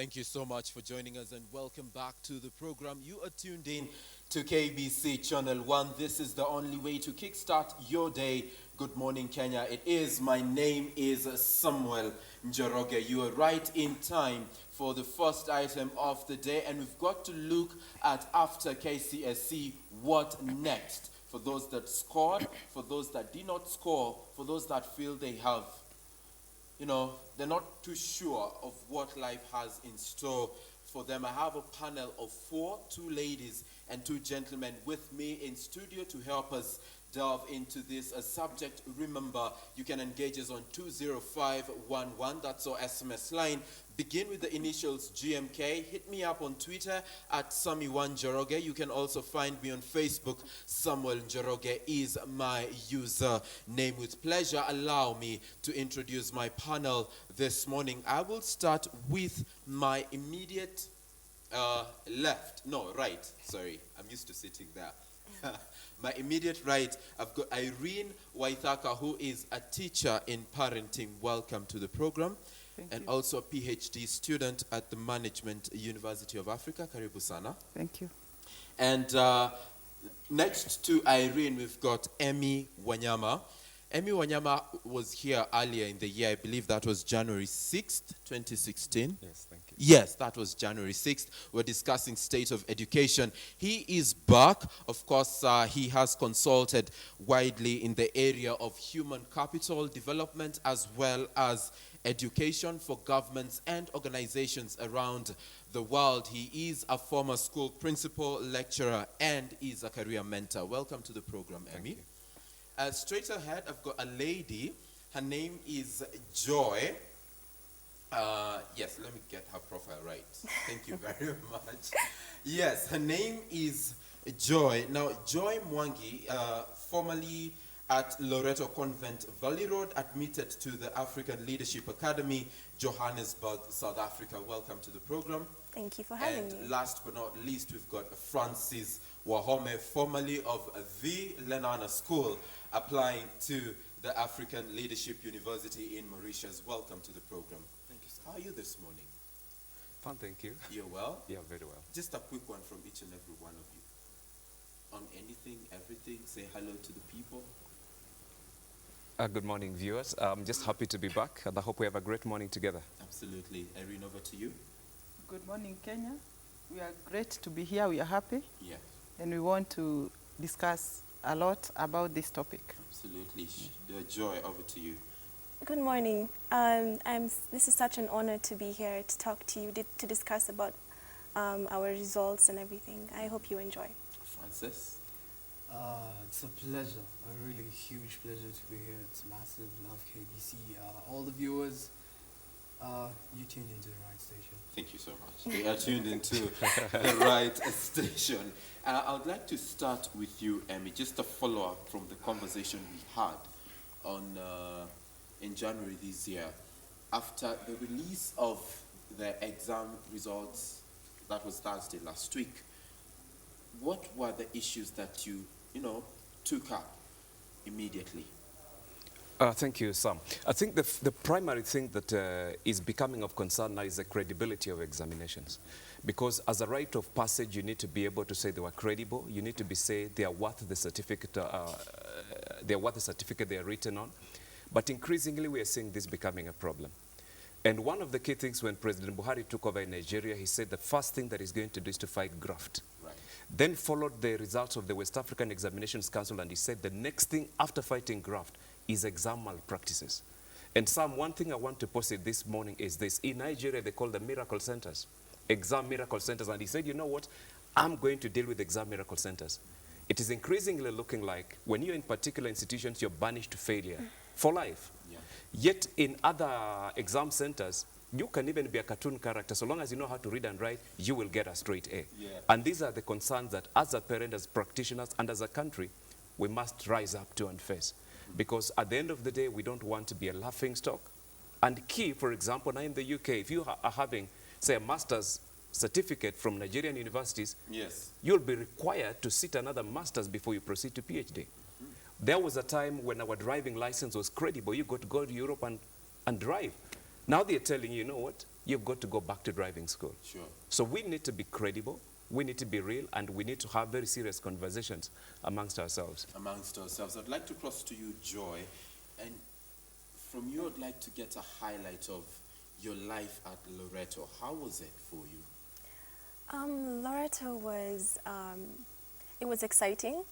Thank you so much for joining us and welcome back to the program. You are tuned in to KBC Channel 1. This is the only way to kickstart your day. Good morning, Kenya. My name is Samuel Njoroge. You are right in time for the first item of the day, and we've got to look at after KCSE, what next? For those that scored, for those that did not score, for those that feel they have they're not too sure of what life has in store for them. I have a panel of four, two ladies and two gentlemen with me in studio to help us delve into this subject. Remember, you can engage us on 20511. That's our SMS line. Begin with the initials GMK. Hit me up on Twitter at Sami1 Njoroge. You can also find me on Facebook. Samuel Njoroge is my user name. With pleasure, allow me to introduce my panel this morning. I will start with my immediate right. Sorry, I'm used to sitting there. My immediate right, I've got Irene Waithaka, who is a teacher in parenting. Welcome to the program. And also a PhD student at the Management University of Africa. Karibu sana. Thank you. And next to Irene, we've got Emydius Wanyama. Emydius Wanyama was here earlier in the year. I believe that was January 6th, 2016. Yes, thank you. Yes, that was January 6th. We're discussing state of education. He is back. Of course, he has consulted widely in the area of human capital development as well as education for governments and organizations around the world. He is a former school principal, lecturer, and is a career mentor. Welcome to the program, Emmy. Straight ahead, I've got a lady. Her name is Joy. Yes, let me get her profile right. Thank you very much. Yes, her name is Joy. Now, Joy Mwangi, formerly at Loreto Convent, Valley Road, admitted to the African Leadership Academy, Johannesburg, South Africa. Welcome to the program. Thank you for having me. And last but not least, we've got Francis Wahome, formerly of the Lenana School, applying to the African Leadership University in Mauritius. Welcome to the program. Thank you, sir. How are you this morning? Fine, thank you. You're well? Yeah, very well. Just a quick one from each and every one of you. On anything, everything, say hello to the people. Good morning, viewers. I'm just happy to be back, and I hope we have a great morning together. Absolutely. Irene, over to you. Good morning, Kenya. We are great to be here. We are happy. Yeah. And we want to discuss a lot about this topic. Absolutely. Joy, over to you. Good morning. This is such an honor to be here to talk to you, to discuss about our results and everything. I hope you enjoy. Francis? It's a pleasure, a really huge pleasure to be here. It's massive. Love KBC. All the viewers, you tuned into the right station. Thank you so much. We are tuned into the right station. I would like to start with you, Emmy, just a follow-up from the conversation we had on in January this year. After the release of the exam results, that was Thursday last week, what were the issues that you took up immediately? Thank you, Sam. I think the primary thing that is becoming of concern now is the credibility of examinations. Because as a rite of passage, you need to be able to say they were credible. You need to say they are worth the certificate. They are worth the certificate they are written on. But increasingly, we are seeing this becoming a problem. And one of the key things when President Buhari took over in Nigeria, he said the first thing that he's going to do is to fight graft. Right. Then followed the results of the West African Examinations Council, and he said the next thing after fighting graft is exam malpractices. And Sam, one thing I want to posit this morning is this. In Nigeria, they call them miracle centers, exam miracle centers. And he said, you know what? I'm going to deal with exam miracle centers. It is increasingly looking like when you're in particular institutions, you're banished to failure for life. Yeah. Yet in other exam centers, you can even be a cartoon character. So long as you know how to read and write, you will get a straight A. Yeah. And these are the concerns that as a parent, as practitioners, and as a country, we must rise up to and face. Because at the end of the day, we don't want to be a laughing stock. And key, for example, now in the UK, if you are having, say, a master's certificate from Nigerian universities, yes, you'll be required to sit another master's before you proceed to PhD. There was a time when our driving license was credible. You got to go to Europe and drive. Now they're telling you, you know what? you've got to go back to driving school. Sure. So we need to be credible, we need to be real, and we need to have very serious conversations amongst ourselves. I'd like to cross to you, Joy, and from you I'd like to get a highlight of your life at Loreto. How was it for you? Loreto was, it was exciting.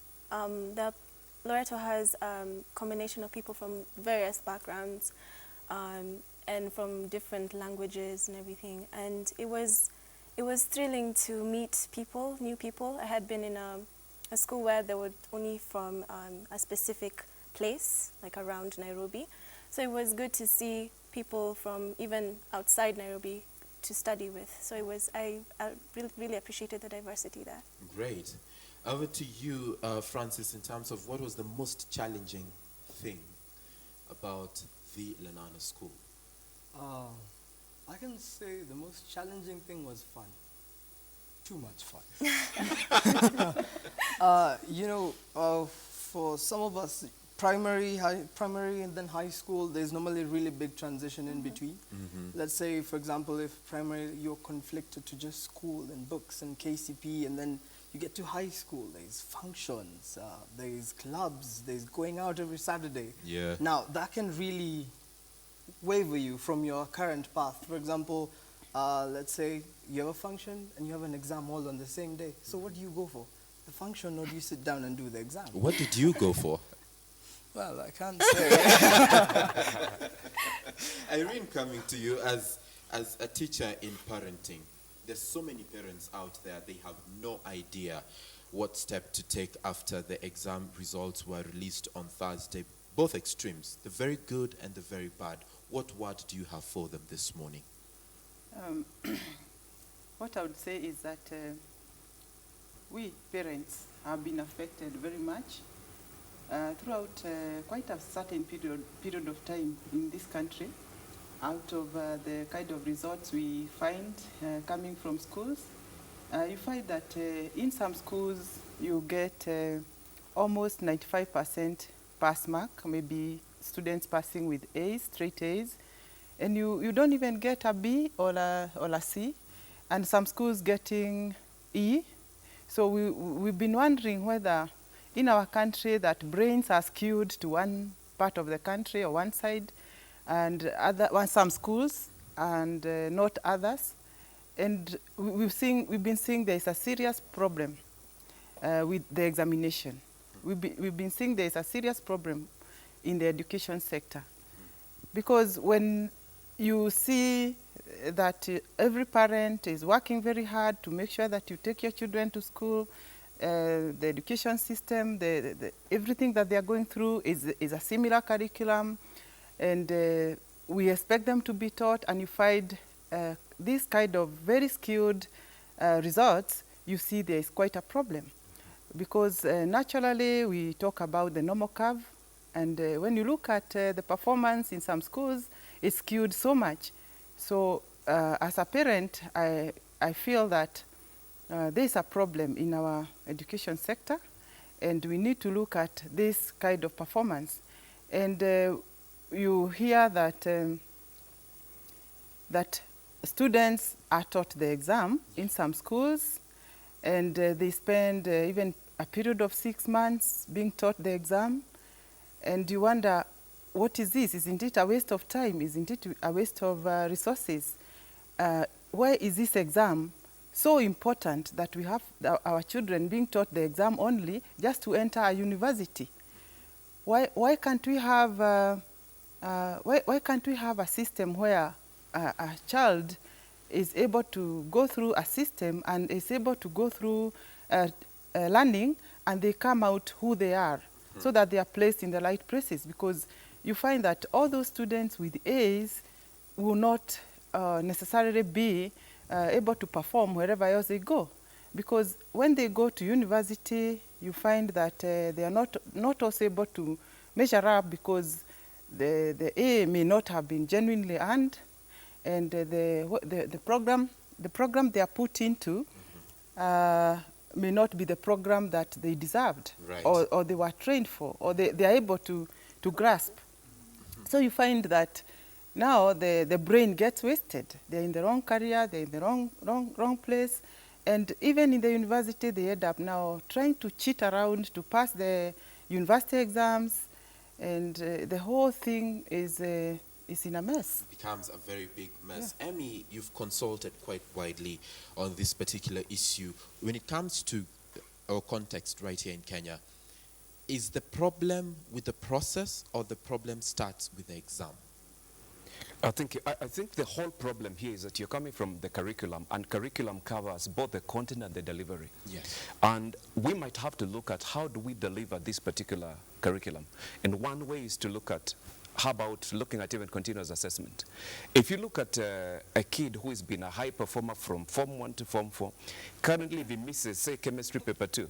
Loreto has a combination of people from various backgrounds and from different languages and everything. And it was thrilling to meet people, new people. I had been in a school where they were only from a specific place, like around Nairobi. So it was good to see people from even outside Nairobi to study with. So it was, I really appreciated the diversity there. Great. Over to you, Francis, in terms of what was the most challenging thing about the Lenana School? I can say the most challenging thing was fun. Too much fun. For some of us, primary and then high school, there's normally a really big transition in between. Let's say, for example, if primary, you're conflicted to just school and books and KCP, and then you get to high school, there's functions, there's clubs, there's going out every Saturday. Yeah. Now, that can really waver you from your current path. For example, let's say you have a function and you have an exam all on the same day. So what do you go for? The function, or do you sit down and do the exam? What did you go for? Well, I can't say. Irene, coming to you as a teacher in parenting. There's so many parents out there, they have no idea what step to take after the exam results were released on Thursday. Both extremes, the very good and the very bad. What word do you have for them this morning? What I would say is that we parents have been affected very much throughout quite a certain period of time in this country. Out of the kind of results we find coming from schools, you find that in some schools you get almost 95% pass mark, maybe students passing with A's, straight A's, and you don't even get a B or a C, and some schools getting E. So we've been wondering whether in our country that brains are skewed to one part of the country or one side, and some schools and not others. And we've been seeing there is a serious problem with the examination. We've been seeing there is a serious problem in the education sector. Because when you see that every parent is working very hard to make sure that you take your children to school, the education system, everything that they are going through is a similar curriculum, and we expect them to be taught, and you find this kind of very skewed results, you see there is quite a problem. Because naturally we talk about the normal curve, and when you look at the performance in some schools, it's skewed so much. So as a parent, I feel that there is a problem in our education sector, and we need to look at this kind of performance. And you hear that that students are taught the exam in some schools, and they spend even a period of 6 months being taught the exam, and you wonder, what is this? Isn't it a waste of time? Isn't it a waste of resources? Why is this exam so important that we have our children being taught the exam only just to enter a university? Why can't we have a system where a child is able to go through a system and is able to go through learning, and they come out who they are, so that they are placed in the right places? Because you find that all those students with A's will not necessarily be able to perform wherever else they go. Because when they go to university, you find that they are not also able to measure up, because the A may not have been genuinely earned, and the program they are put into may not be the program that they deserved, right, or they were trained for, or they are able to grasp. So you find that now the brain gets wasted. They're in the wrong career, they're in the wrong place. And even in the university, they end up now trying to cheat around to pass the university exams. And the whole thing is in a mess. It becomes a very big mess. Yeah. Emmy, you've consulted quite widely on this particular issue. When it comes to our context right here in Kenya, is the problem with the process or the problem starts with the exam? I think the whole problem here is that you're coming from the curriculum, and curriculum covers both the content and the delivery. Yes. And we might have to look at how do we deliver this particular curriculum. And one way is to look at, how about looking at even continuous assessment? If you look at a kid who has been a high performer from Form 1 to Form 4, currently if he misses, say, chemistry paper 2,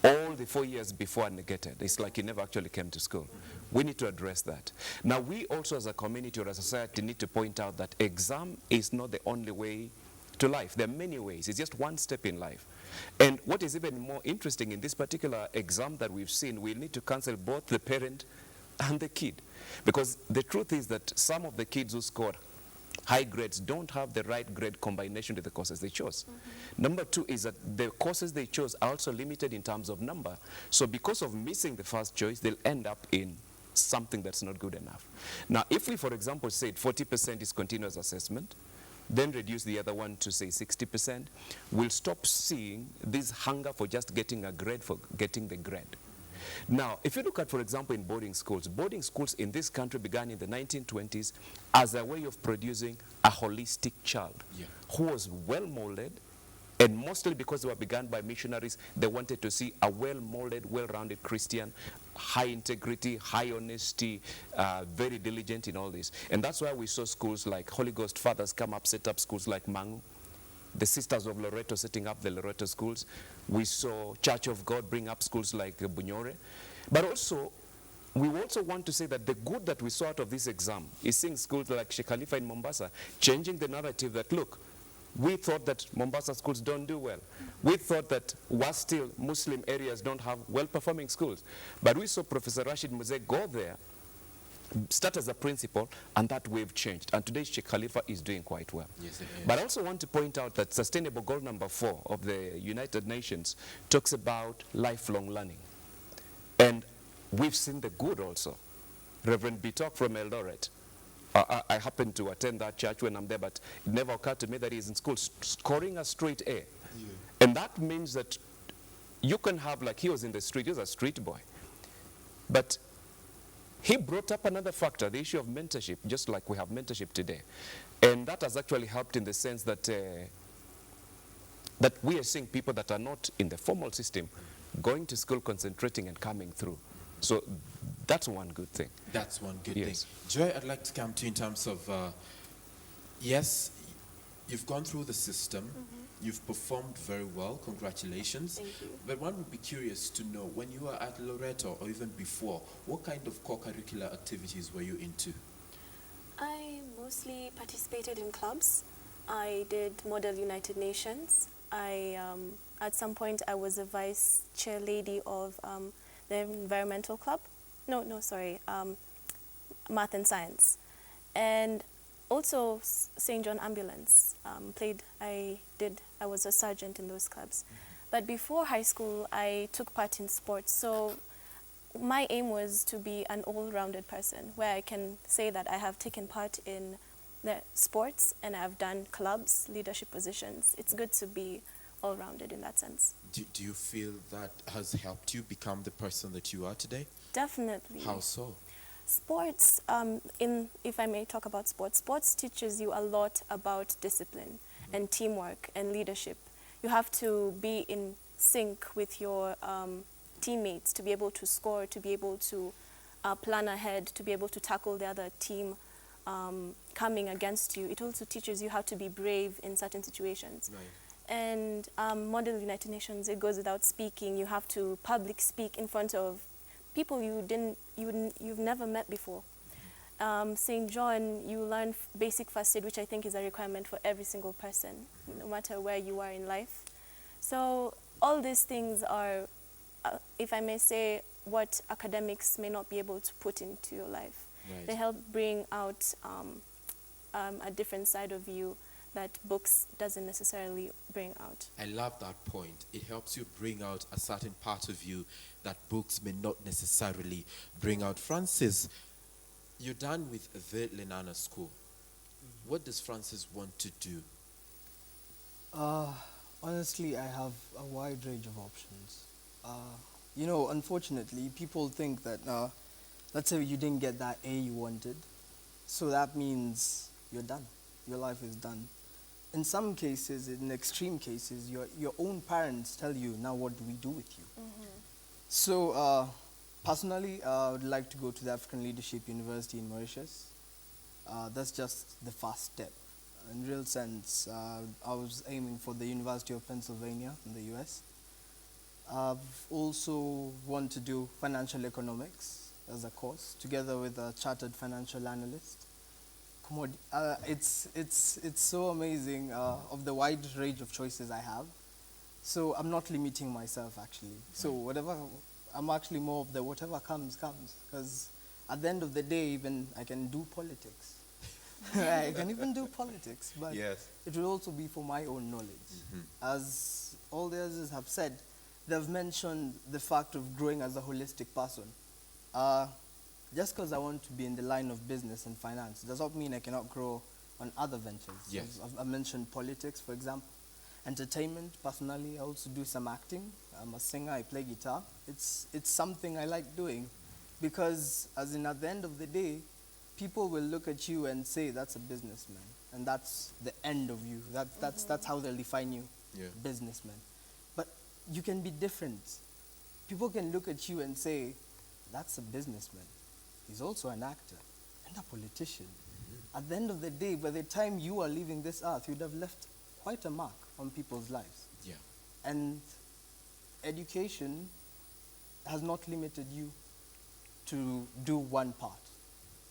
all the 4 years before are negated. It's like he never actually came to school. We need to address that. Now, we also as a community or a society need to point out that exam is not the only way to life. There are many ways. It's just one step in life. And what is even more interesting in this particular exam that we've seen, we need to counsel both the parent and the kid. Because the truth is that some of the kids who scored high grades don't have the right grade combination to the courses they chose. Number two is that the courses they chose are also limited in terms of number. So because of missing the first choice, they'll end up in something that's not good enough. Now, if we, for example, said 40% is continuous assessment, then reduce the other one to, say, 60%, we'll stop seeing this hunger for just getting a grade for getting the grade. Now, if you look at, for example, in boarding schools in this country began in the 1920s as a way of producing a holistic child who was well-molded, and mostly because they were begun by missionaries, they wanted to see a well-molded, well-rounded Christian, high integrity, high honesty, very diligent in all this. And that's why we saw schools like Holy Ghost Fathers come up, set up schools like Mangu, the Sisters of Loreto setting up the Loreto schools. We saw Church of God bring up schools like Bunyore. But also, we also want to say that the good that we saw out of this exam is seeing schools like Sheikh Khalifa in Mombasa changing the narrative that, look, we thought that Mombasa schools don't do well. We thought that still Muslim areas don't have well-performing schools. But we saw Professor Rashid Muzee go there, start as a principal, and that wave changed. And today Sheikh Khalifa is doing quite well. Yes, it is. But I also want to point out that Sustainable Goal number 4 of the United Nations talks about lifelong learning. And we've seen the good also. Reverend Bitok from Eldoret, I happen to attend that church when I'm there, but it never occurred to me that he's in school scoring a straight A. And that means that you can have, like, he was in the street, he was a street boy. But he brought up another factor, the issue of mentorship, just like we have mentorship today. And that has actually helped in the sense that that we are seeing people that are not in the formal system going to school, concentrating and coming through. So that's one good thing. That's one good thing. Joy, I'd like to come to you in terms of, yes, you've gone through the system. You've performed very well. Congratulations. Thank you. But one would be curious to know, when you were at Loreto or even before, what kind of co-curricular activities were you into? I mostly participated in clubs. I did Model United Nations. At some point, I was a vice chair lady of the environmental club. Math and science. And also St. John Ambulance I was a sergeant in those clubs. But before high school, I took part in sports. So my aim was to be an all-rounded person, where I can say that I have taken part in the sports and I've done clubs, leadership positions. It's good to be all-rounded in that sense. Do you feel that has helped you become the person that you are today? Definitely. How so? Sports, if I may talk about sports, sports teaches you a lot about discipline and teamwork and leadership. You have to be in sync with your teammates to be able to score, to be able to plan ahead, to be able to tackle the other team coming against you. It also teaches you how to be brave in certain situations. Right. And Model United Nations, it goes without speaking. You have to public speak in front of people you've never met before. St. John, you learn basic first aid, which I think is a requirement for every single person, no matter where you are in life. So all these things are, if I may say, what academics may not be able to put into your life. Right. They help bring out a different side of you that books doesn't necessarily bring out. I love that point. It helps you bring out a certain part of you that books may not necessarily bring out. Francis, you're done with the Lenana School. What does Francis want to do? Honestly, I have a wide range of options. You know, unfortunately, people think that, let's say you didn't get that A you wanted, so that means you're done. Your life is done. In some cases, in extreme cases, your own parents tell you, now what do we do with you? So, personally, I would like to go to the African Leadership University in Mauritius. That's just the first step. In real sense, I was aiming for the University of Pennsylvania in the US. I've also want to do financial economics as a course, together with a chartered financial analyst. It's so amazing of the wide range of choices I have. So I'm not limiting myself actually. So whatever, I'm actually more of the whatever comes, because at the end of the day, even I can do politics. I can even do politics, but Yes. it will also be for my own knowledge. As all the others have said, they've mentioned the fact of growing as a holistic person. Just because I want to be in the line of business and finance does not mean I cannot grow on other ventures. Yes. I mentioned politics, for example. Entertainment, personally, I also do some acting. I'm a singer, I play guitar. It's something I like doing because, as in, at the end of the day, people will look at you and say, that's a businessman. And that's the end of you. That's how they'll define you, Yeah. businessman. But you can be different. People can look at you and say, that's a businessman. He's also an actor and a politician. At the end of the day, by the time you are leaving this earth, you'd have left quite a mark on people's lives. Yeah. And education has not limited you to do one part.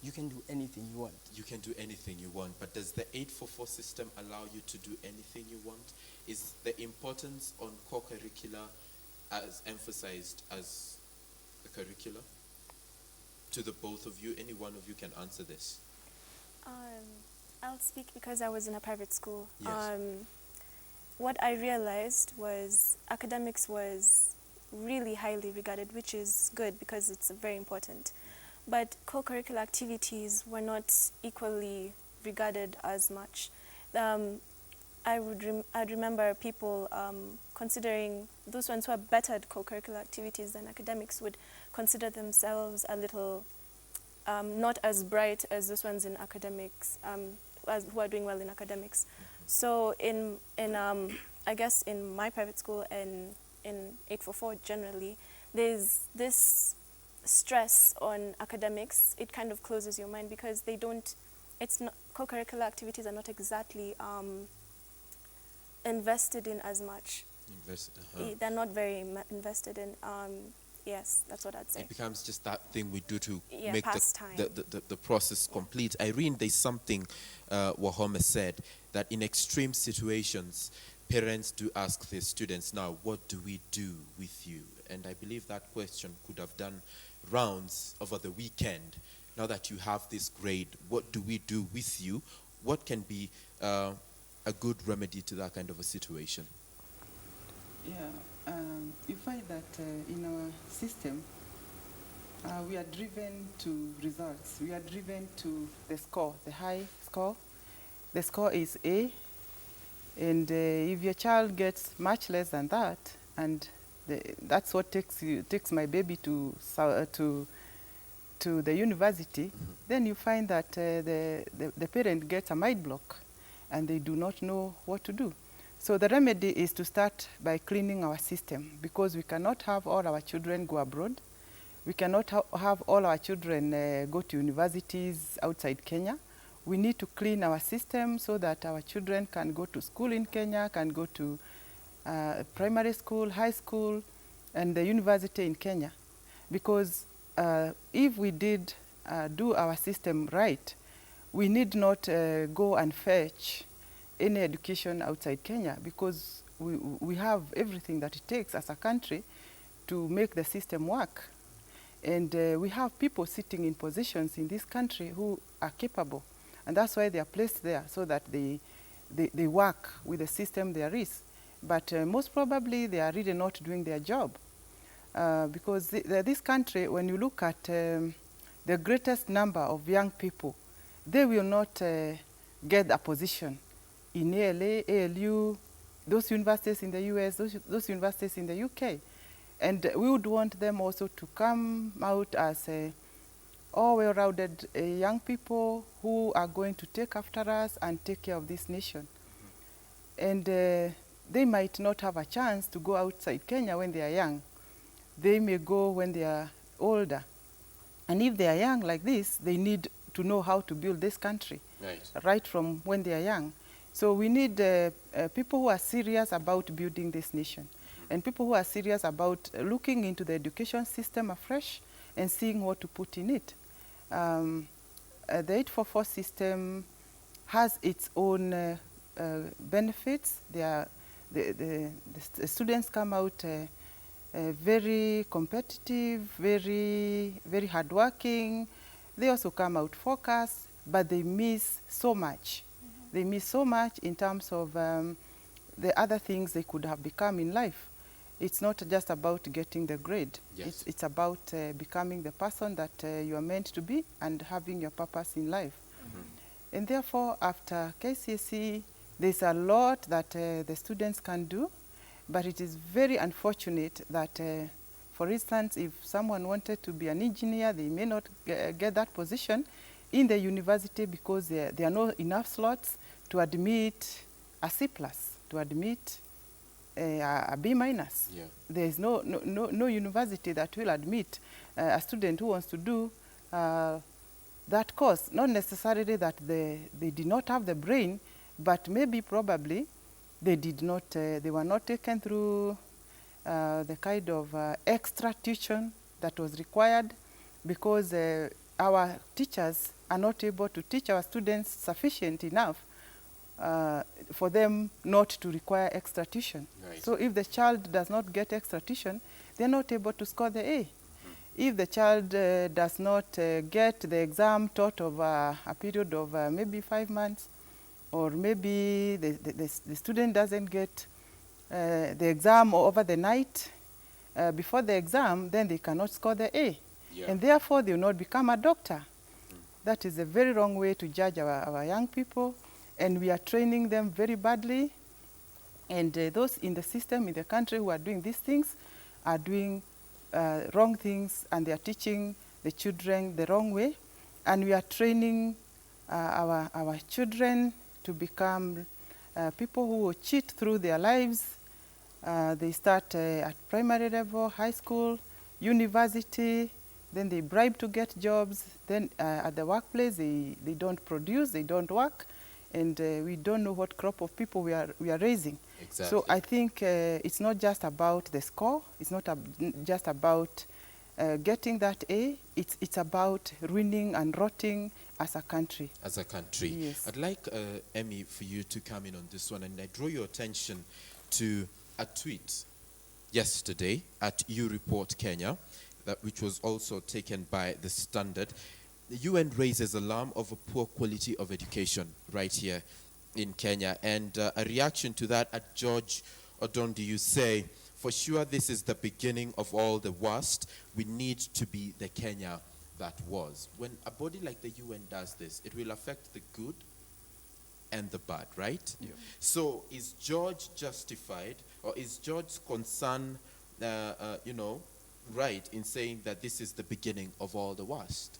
You can do anything you want. You can do anything you want, but does the 844 system allow you to do anything you want? Is the importance on core curricula as emphasized as the curricula? To the both of you, any one of you can answer this. I'll speak because I was in a private school. Yes. What I realized was academics was really highly regarded, which is good because it's very important. But co-curricular activities were not equally regarded as much. I'd remember people considering those ones who are better at co-curricular activities than academics would consider themselves a little not as bright as those ones in academics, who are doing well in academics. So I guess in my private school and in 844 generally, there's this stress on academics. It kind of closes your mind because co-curricular activities are not exactly invested in as much. They're not very invested in. Yes, that's what I'd say. It becomes just that thing we do to Yeah, make pastime. the process complete. Irene, there's something Wahome said, that in extreme situations, parents do ask their students, now, what do we do with you? And I believe that question could have done rounds over the weekend. Now that you have this grade, what do we do with you? What can be a good remedy to that kind of a situation? Yeah, you find that in our system, we are driven to results. We are driven to the score, the high score. The score is A, and if your child gets much less than that, and that's what takes my baby to the university, then you find that the parent gets a mind block, and they do not know what to do. So the remedy is to start by cleaning our system, because we cannot have all our children go abroad. We cannot have all our children go to universities outside Kenya. We need to clean our system so that our children can go to school in Kenya, can go to primary school, high school, and the university in Kenya. Because if we did do our system right, we need not go and fetch any education outside Kenya, because we have everything that it takes as a country to make the system work. And we have people sitting in positions in this country who are capable. And that's why they are placed there, so that they work with the system there is. But most probably they are really not doing their job. Because this country, when you look at the greatest number of young people, they will not get a position in ALA, ALU, those universities in the US, those universities in the UK. And we would want them also to come out as all well-rounded young people who are going to take after us and take care of this nation. And they might not have a chance to go outside Kenya when they are young. They may go when they are older. And if they are young like this, they need to know how to build this country, right from when they are young. So we need people who are serious about building this nation, and people who are serious about looking into the education system afresh and seeing what to put in it. The 844 system has its own benefits. The students come out very competitive, very hardworking. They also come out focused, but they miss so much. They miss so much in terms of the other things they could have become in life. It's not just about getting the grade. Yes. It's about becoming the person that you are meant to be and having your purpose in life. And therefore, after KCSE, there's a lot that the students can do, but it is very unfortunate that, for instance, if someone wanted to be an engineer, they may not get that position in the university because there are not enough slots to admit a C+, to admit a B-. Yeah. There is no university that will admit a student who wants to do that course. Not necessarily that they did not have the brain, but maybe probably they were not taken through the kind of extra tuition that was required, because our teachers are not able to teach our students sufficient enough for them not to require extra tuition. Right. So if the child does not get extra tuition, they're not able to score the A. If the child does not get the exam taught over a period of maybe 5 months, or maybe the student doesn't get the exam over the night before the exam, then they cannot score the A. Yeah. And therefore, they will not become a doctor. That is a very wrong way to judge our young people, and we are training them very badly. And those in the system, in the country, who are doing these things are doing wrong things, and they are teaching the children the wrong way. And we are training our children to become people who will cheat through their lives. They start at primary level, high school, university, then they bribe to get jobs. Then at the workplace, they don't produce, they don't work, and we don't know what crop of people we are raising. Exactly. So I think it's not just about the score. It's not just about getting that A. It's about ruining and rotting as a country. As a country. Yes. I'd like, Emmy, for you to come in on this one, and I draw your attention to a tweet yesterday at You Report Kenya, which was also taken by The Standard. The UN raises alarm of a poor quality of education right here in Kenya. And a reaction to that, at George Odondi, you say, for sure this is the beginning of all the worst. We need to be the Kenya that was. When a body like the UN does this, it will affect the good and the bad, right? Yeah. So is George justified, or is George's concern, right in saying that this is the beginning of all the worst?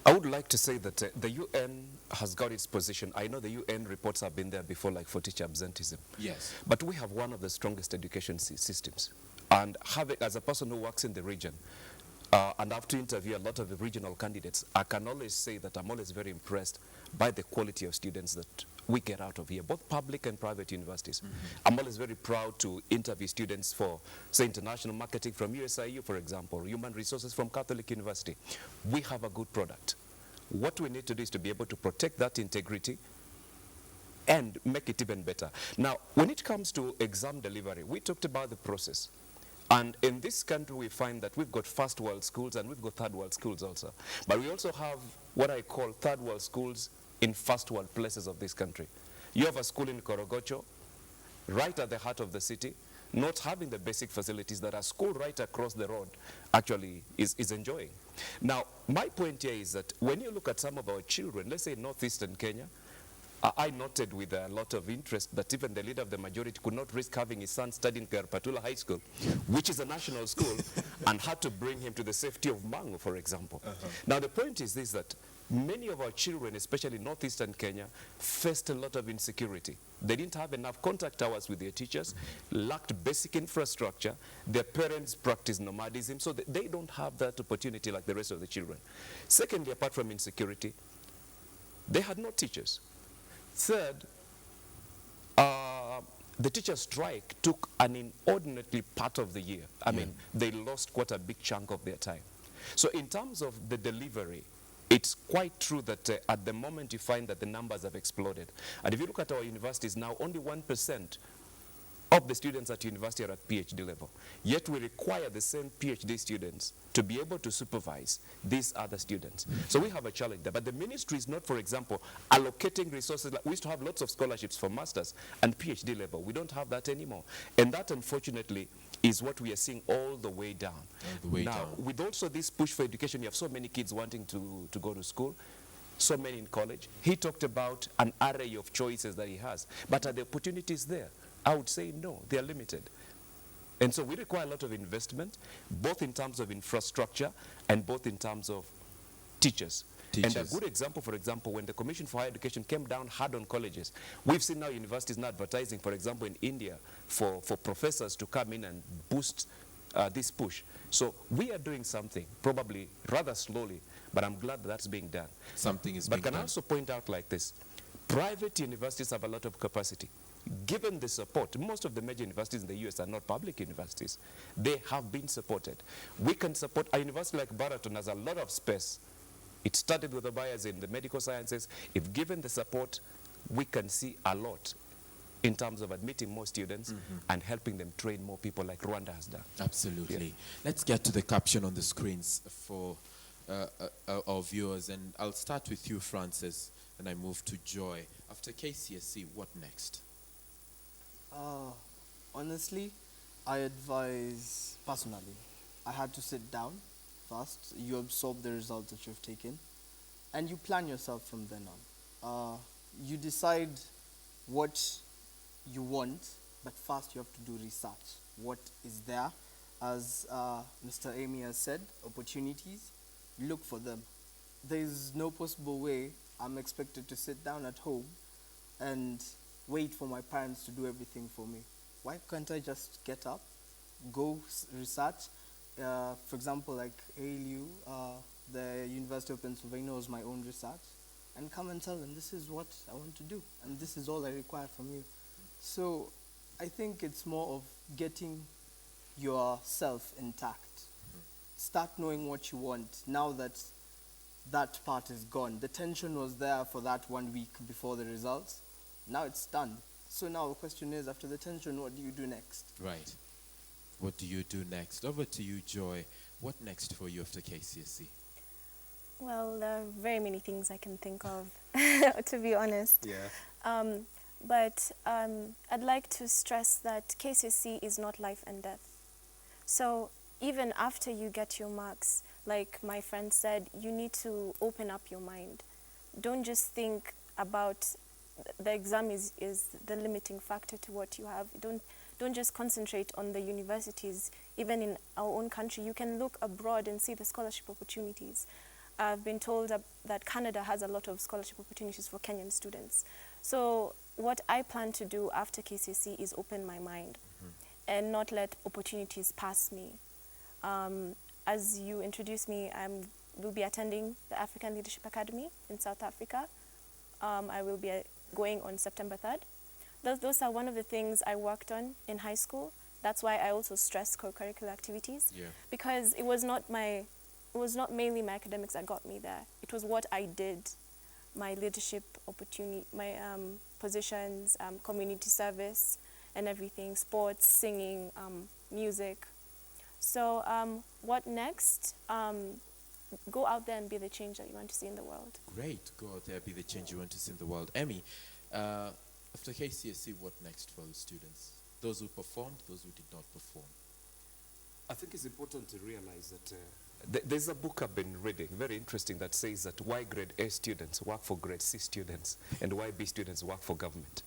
I would like to say that the UN has got its position. I know the UN reports have been there before, like for teacher absenteeism. Yes. But we have one of the strongest education systems. And as a person who works in the region, and I have to interview a lot of the regional candidates, I can always say that I'm always very impressed by the quality of students that we get out of here, both public and private universities. I'm always very proud to interview students for, say, international marketing from USIU, for example, human resources from Catholic University. We have a good product. What we need to do is to be able to protect that integrity and make it even better. Now, when it comes to exam delivery, we talked about the process. And in this country, we find that we've got first world schools and we've got third world schools also. But we also have what I call third world schools in first world places of this country. You have a school in Korogocho, right at the heart of the city, not having the basic facilities that a school right across the road actually is enjoying. Now, my point here is that when you look at some of our children, let's say northeastern Kenya, I noted with a lot of interest that even the leader of the majority could not risk having his son studying Garpatula High School, which is a national school, and had to bring him to the safety of Mango, for example. Now, the point is this, that many of our children, especially northeastern Kenya, faced a lot of insecurity. They didn't have enough contact hours with their teachers, lacked basic infrastructure, their parents practiced nomadism, so they don't have that opportunity like the rest of the children. Secondly, apart from insecurity, they had no teachers. Third, the teacher strike took an inordinately part of the year. I mean, they lost quite a big chunk of their time. So in terms of the delivery, it's quite true that at the moment you find that the numbers have exploded. And if you look at our universities now, only 1% of the students at university are at PhD level. Yet we require the same PhD students to be able to supervise these other students. So we have a challenge there. But the ministry is not, for example, allocating resources. We used to have lots of scholarships for masters and PhD level. We don't have that anymore. And that, unfortunately, is what we are seeing all the way down. Now, with also this push for education, you have so many kids wanting to go to school, so many in college. He talked about an array of choices that he has. But are the opportunities there? I would say no, they are limited. And so we require a lot of investment, both in terms of infrastructure and both in terms of teachers. And a good example, for example, when the Commission for Higher Education came down hard on colleges, we've seen now universities now advertising, for example, in India, for professors to come in and boost this push. So we are doing something, probably rather slowly, but I'm glad that's being done. Something is being done. But can I also point out like this? Private universities have a lot of capacity. Given the support, most of the major universities in the US are not public universities. They have been supported. We can support a university like Baraton has a lot of space. It started with the buyers in the medical sciences. If given the support, we can see a lot in terms of admitting more students and helping them train more people like Rwanda has done. Absolutely. Yeah. Let's get to the caption on the screens for our viewers. And I'll start with you, Francis, and I move to Joy. After KCSE, what next? Honestly, I advise, personally, I had to sit down first. You absorb the results that you've taken, and you plan yourself from then on. You decide what you want, but first you have to do research. What is there? As Mr. Amy has said, opportunities, look for them. There is no possible way I'm expected to sit down at home and wait for my parents to do everything for me. Why can't I just get up, go research? For example, like ALU, the University of Pennsylvania was my own research, and come and tell them this is what I want to do, and this is all I require from you. So I think it's more of getting yourself intact. Start knowing what you want now that that part is gone. The tension was there for that 1 week before the results. Now it's done. So now the question is, after the tension, what do you do next? Right. What do you do next? Over to you, Joy. What next for you after KCSE? Well, there are very many things I can think of, to be honest. Yeah. But I'd like to stress that KCSE is not life and death. So even after you get your marks, like my friend said, you need to open up your mind. Don't just think about the exam is the limiting factor to what you have. Don't just concentrate on the universities. Even in our own country, you can look abroad and see the scholarship opportunities. I've been told that Canada has a lot of scholarship opportunities for Kenyan students. So what I plan to do after KCSE is open my mind and not let opportunities pass me. As you introduced me, I will be attending the African Leadership Academy in South Africa. I will be going on September 3rd. Those are one of the things I worked on in high school. That's why I also stress co-curricular activities, because it was not mainly my academics that got me there. It was what I did, my leadership opportunity, my positions, community service and everything, sports, singing, music. So what next? Go out there and be the change that you want to see in the world. Great. Go out there, be the change you want to see in the world. Emmy, after KCSE, what next for the students? Those who performed, those who did not perform. I think it's important to realize that there's a book I've been reading, very interesting, that says that why grade A students work for grade C students and why B students work for government.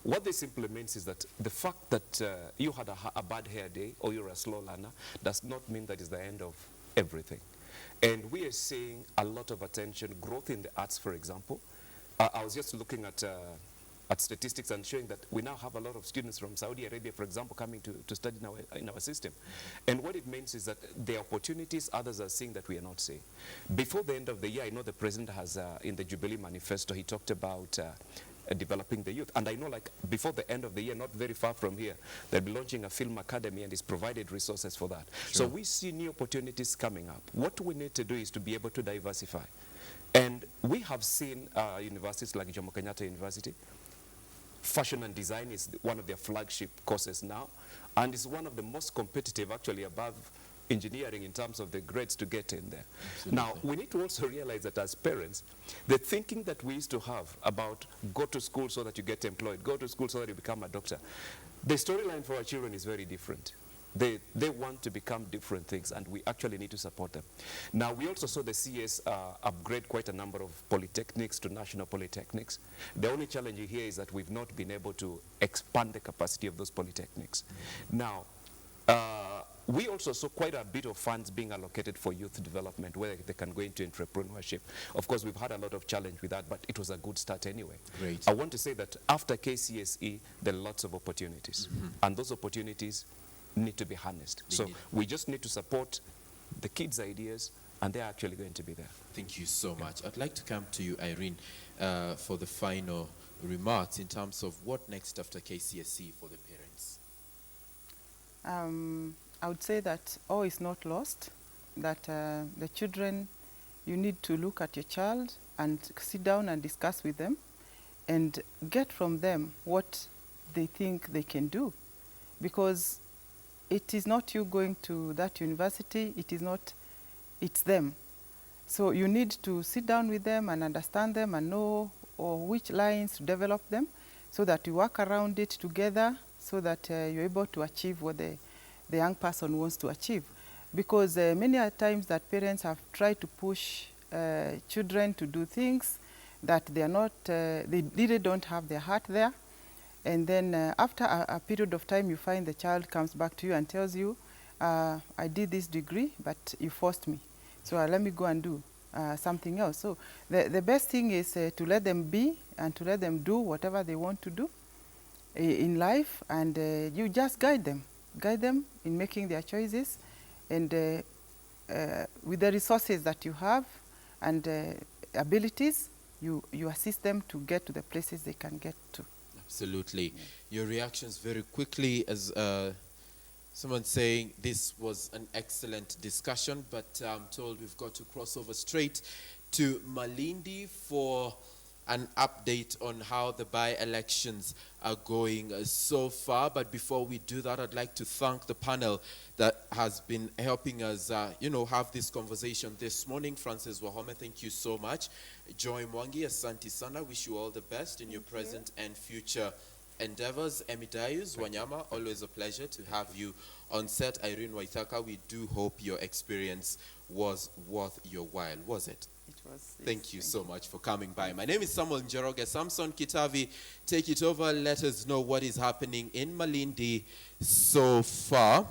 What this simply means is that the fact that you had a bad hair day or you're a slow learner does not mean that is the end of everything. And we are seeing a lot of attention, growth in the arts, for example. I was just looking at statistics and showing that we now have a lot of students from Saudi Arabia, for example, coming to study in our system. And what it means is that the opportunities others are seeing that we are not seeing. Before the end of the year, I know the president has, in the Jubilee Manifesto, he talked about developing the youth. And I know, like, before the end of the year, not very far from here, they'll be launching a film academy and it's provided resources for that. Sure. So we see new opportunities coming up. What we need to do is to be able to diversify. And we have seen universities like Jomo Kenyatta University. Fashion and design is one of their flagship courses now, and it's one of the most competitive, actually above engineering in terms of the grades to get in there. Absolutely. Now, we need to also realize that as parents, the thinking that we used to have about go to school so that you get employed, go to school so that you become a doctor, the storyline for our children is very different. They want to become different things, and we actually need to support them. Now, we also saw the CS upgrade quite a number of polytechnics to national polytechnics. The only challenge here is that we've not been able to expand the capacity of those polytechnics. Now, we also saw quite a bit of funds being allocated for youth development, where they can go into entrepreneurship. Of course, we've had a lot of challenge with that, but it was a good start anyway. Great. I want to say that after KCSE, there are lots of opportunities, and those opportunities need to be harnessed. So we just need to support the kids' ideas, and they're actually going to be there. Thank you so much. I'd like to come to you, Irene, for the final remarks in terms of what next after KCSE for the parents. I would say that all is not lost, that the children, you need to look at your child and sit down and discuss with them and get from them what they think they can do. Because it is not you going to that university, it's them. So you need to sit down with them and understand them and know which lines to develop them so that you work around it together so that you're able to achieve what the young person wants to achieve. Because many times that parents have tried to push children to do things that they are not, they really don't have their heart there. And then after a period of time, you find the child comes back to you and tells you, I did this degree, but you forced me. So let me go and do something else. So the best thing is to let them be and to let them do whatever they want to do in life. And you just guide them in making their choices. And with the resources that you have and abilities, you assist them to get to the places they can get to. Absolutely. Your reactions very quickly as someone saying this was an excellent discussion, but I'm told we've got to cross over straight to Malindi for an update on how the by-elections are going so far. But before we do that, I'd like to thank the panel that has been helping us, have this conversation this morning. Francis Wahome, thank you so much. Joy Mwangi, asante sana. Wish you all the best in your present and future endeavors. Emydius Wanyama, always a pleasure to have you on set. Irene Waithaka, we do hope your experience was worth your while, was it? It was. Thank you so much for coming by. My name is Samuel Njoroge. Samson Kitavi, take it over. Let us know what is happening in Malindi so far.